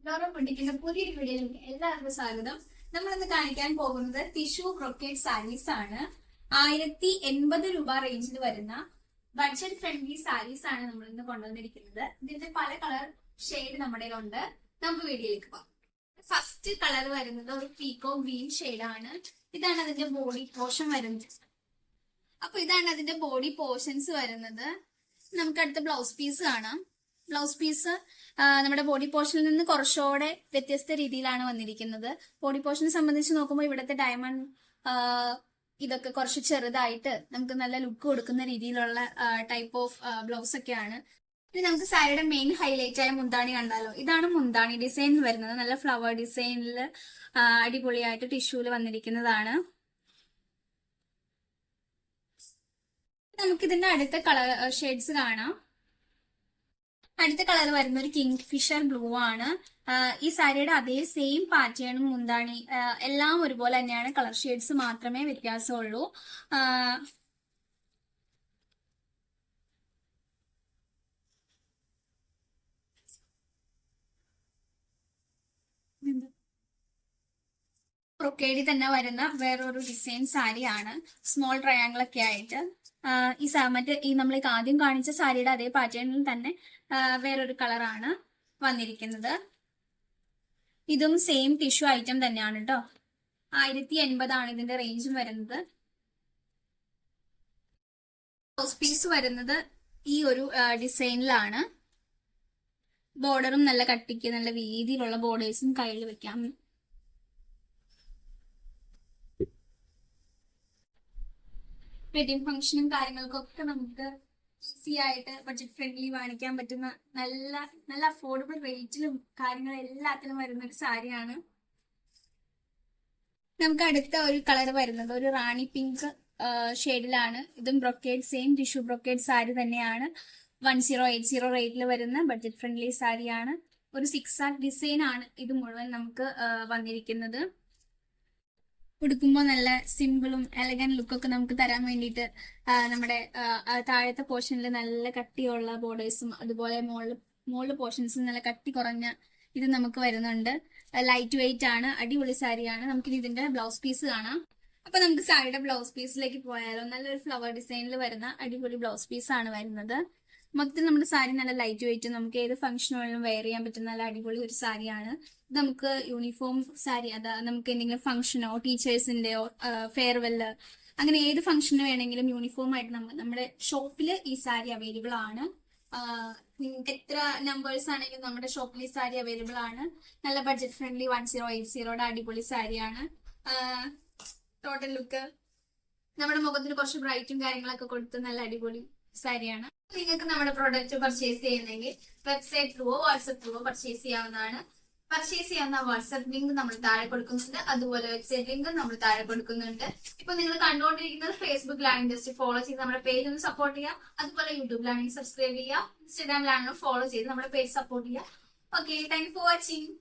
Dora പൊട്ടിക്കുന്ന പുതിയൊരു വീഡിയോയിലേക്ക് എല്ലാവർക്കും സ്വാഗതം. നമ്മളിന്ന് കാണിക്കാൻ പോകുന്നത് ടിഷ്യൂ ക്രോക്കേറ്റ് സാരീസ് ആണ്. 1080 രൂപ റേഞ്ചിൽ വരുന്ന ബഡ്ജറ്റ് ഫ്രണ്ട്ലി സാരീസ് ആണ് നമ്മൾ ഇന്ന് കൊണ്ടുവന്നിരിക്കുന്നത്. ഇതിന്റെ പല കളർ ഷെയ്ഡ് നമ്മുടെ ഉണ്ട്. നമുക്ക് വീഡിയോയിലേക്ക് പോകാം. ഫസ്റ്റ് കളർ വരുന്നത് ഒരു പീക്കോ ഗ്രീൻ ഷെയ്ഡാണ്. ഇതാണ് അതിന്റെ ബോഡി പോർഷൻ വരുന്നത്. അപ്പൊ ഇതാണ് അതിന്റെ ബോഡി പോർഷൻസ് വരുന്നത്. നമുക്ക് അടുത്ത ബ്ലൗസ് പീസ് കാണാം. ബ്ലൗസ് പീസ് നമ്മുടെ ബോഡി പോർഷനിൽ നിന്ന് കുറച്ചുകൂടെ വ്യത്യസ്ത രീതിയിലാണ് വന്നിരിക്കുന്നത്. ബോഡി പോർഷനെ സംബന്ധിച്ച് നോക്കുമ്പോൾ ഇവിടുത്തെ ഡയമണ്ട് ഇതൊക്കെ കുറച്ച് ചെറുതായിട്ട് നമുക്ക് നല്ല ലുക്ക് കൊടുക്കുന്ന രീതിയിലുള്ള ടൈപ്പ് ഓഫ് ബ്ലൗസ് ഒക്കെയാണ്. ഇനി നമുക്ക് സാരിയുടെ മെയിൻ ഹൈലൈറ്റ് ആയ മുന്താണി കണ്ടാലോ. ഇതാണ് മുന്താണി ഡിസൈൻ വരുന്നത്. നല്ല ഫ്ലവർ ഡിസൈനിൽ അടിപൊളിയായിട്ട് ടിഷ്യൂല് വന്നിരിക്കുന്നതാണ്. നമുക്ക് ഇതിന്റെ അടുത്ത കളർ ഷെയ്ഡ്സ് കാണാം. അടുത്ത കളർ വരുന്ന ഒരു കിങ് ഫിഷർ ബ്ലൂ ആണ്. ഈ സാരിയുടെ അതേ സെയിം പാറ്റേണും മുന്താണി എല്ലാം ഒരുപോലെ തന്നെയാണ്. കളർ ഷെയ്ഡ്സ് മാത്രമേ വ്യത്യാസമുള്ളൂ. ബ്രൊക്കേഡി തന്നെ വരുന്ന വേറൊരു ഡിസൈൻ സാരിയാണ്. സ്മോൾ ട്രയാങ്കിൾ ഒക്കെ ആയിട്ട് ഈ നമ്മൾ ആദ്യം കാണിച്ച സാരിയുടെ അതേ പാറ്റേണിൽ തന്നെ വേറൊരു കളറാണ് വന്നിരിക്കുന്നത്. ഇതും സെയിം ടിഷ്യൂ ഐറ്റം തന്നെയാണ് കേട്ടോ. 1080 ആണ് ഇതിന്റെ റേഞ്ചും വരുന്നത്. ബ്ലൗസ് പീസ് വരുന്നത് ഈ ഒരു ഡിസൈനിലാണ്. ബോർഡറും നല്ല കട്ടിക്ക് നല്ല വീതിയിലുള്ള ബോർഡേഴ്സും കയ്യിൽ വെക്കാം. വെഡിങ് ഫംഗ്ഷനും കാര്യങ്ങൾക്കൊക്കെ നമുക്ക് ഈസി ആയിട്ട് ബഡ്ജറ്റ് ഫ്രണ്ട്ലി വാങ്ങിക്കാൻ പറ്റുന്ന നല്ല നല്ല അഫോർഡബിൾ റേറ്റിലും കാര്യങ്ങളെല്ലാത്തിലും വരുന്ന ഒരു സാരിയാണ്. നമുക്ക് അടുത്ത ഒരു കളർ വരുന്നത് ഒരു റാണി പിങ്ക് ഷെയ്ഡിലാണ്. ഇതും brocade same tissue brocade sari തന്നെയാണ്. 1080 റേറ്റിൽ വരുന്ന ബഡ്ജറ്റ് ഫ്രണ്ട്ലി സാരിയാണ്. ഒരു 6 ആർട്ട് ഡിസൈൻ ആണ് ഇത് മുഴുവൻ നമുക്ക് വന്നിരിക്കുന്നത്. ഉടുക്കുമ്പോൾ നല്ല സിമ്പിളും എലഗന്റ് ലുക്കൊക്കെ നമുക്ക് തരാൻ വേണ്ടിയിട്ട് നമ്മുടെ താഴത്തെ പോർഷനിൽ നല്ല കട്ടിയുള്ള ബോർഡേഴ്സും അതുപോലെ മുകളിലെ പോർഷൻസും നല്ല കട്ടി കുറഞ്ഞ ഇത് നമുക്ക് വരുന്നുണ്ട്. ലൈറ്റ് വെയിറ്റ് ആണ്. അടിപൊളി സാരിയാണ്. നമുക്കിനി ഇതിന്റെ ബ്ലൗസ് പീസ് കാണാം. അപ്പൊ നമുക്ക് സാരിയുടെ ബ്ലൗസ് പീസിലേക്ക് പോയാലോ. നല്ലൊരു ഫ്ലവർ ഡിസൈനിൽ വരുന്ന അടിപൊളി ബ്ലൗസ് പീസ് ആണ് വരുന്നത്. മൊത്തത്തിൽ നമ്മുടെ സാരി നല്ല ലൈറ്റ് വെയിറ്റ്, നമുക്ക് ഏത് ഫംഗ്ഷനുകളിലും വെയർ ചെയ്യാൻ പറ്റുന്ന നല്ല അടിപൊളി ഒരു സാരിയാണ്. ഇത് നമുക്ക് യൂണിഫോം സാരി, നമുക്ക് എന്തെങ്കിലും ഫംഗ്ഷനോ ടീച്ചേഴ്സിന്റെയോ ഫെയർവെല് അങ്ങനെ ഏത് ഫംഗ്ഷന് വേണമെങ്കിലും യൂണിഫോം ആയിട്ട് നമ്മുടെ ഷോപ്പിൽ ഈ സാരി അവൈലബിൾ ആണ്. നിങ്ങൾക്ക് എത്ര നമ്പേഴ്സ് ആണെങ്കിലും നമ്മുടെ ഷോപ്പിൽ ഈ സാരി അവൈലബിൾ ആണ്. നല്ല ബഡ്ജറ്റ് ഫ്രണ്ട്ലി 1080 അടിപൊളി സാരിയാണ്. ടോട്ടൽ ലുക്ക് നമ്മുടെ മുഖത്തിന് കുറച്ച് ബ്രൈറ്റും കാര്യങ്ങളൊക്കെ കൊടുത്ത് നല്ല അടിപൊളി സാരിയാണ്. നിങ്ങൾക്ക് നമ്മുടെ പ്രോഡക്റ്റ് പർച്ചേസ് ചെയ്യുന്നെങ്കിൽ വെബ്സൈറ്റ് ത്രൂവോ വാട്സ്ആപ്പ് ത്രൂവോ പർച്ചേസ് ചെയ്യാവുന്നതാണ്. പർച്ചേസ് ചെയ്യാവുന്ന വാട്സ്ആപ്പ് ലിങ്ക് നമ്മൾ താഴെ കൊടുക്കുന്നുണ്ട്. അതുപോലെ വെബ്സൈറ്റ് ലിങ്ക് നമ്മൾ താഴെ കൊടുക്കുന്നുണ്ട്. ഇപ്പൊ നിങ്ങൾ കണ്ടുകൊണ്ടിരിക്കുന്നത് ഫേസ്ബുക്കിലാണെങ്കിൽ ജസ്റ്റ് ഫോളോ ചെയ്ത് നമ്മുടെ പേജ് ഒന്ന് സപ്പോർട്ട് ചെയ്യാം. അതുപോലെ യൂട്യൂബിലാണെങ്കിൽ സബ്സ്ക്രൈബ് ചെയ്യാം. ഇൻസ്റ്റാഗ്രാമിലാണെങ്കിലും ഫോളോ ചെയ്ത് നമ്മുടെ പേജ് സപ്പോർട്ട് ചെയ്യാം. Okay, thank you for watching.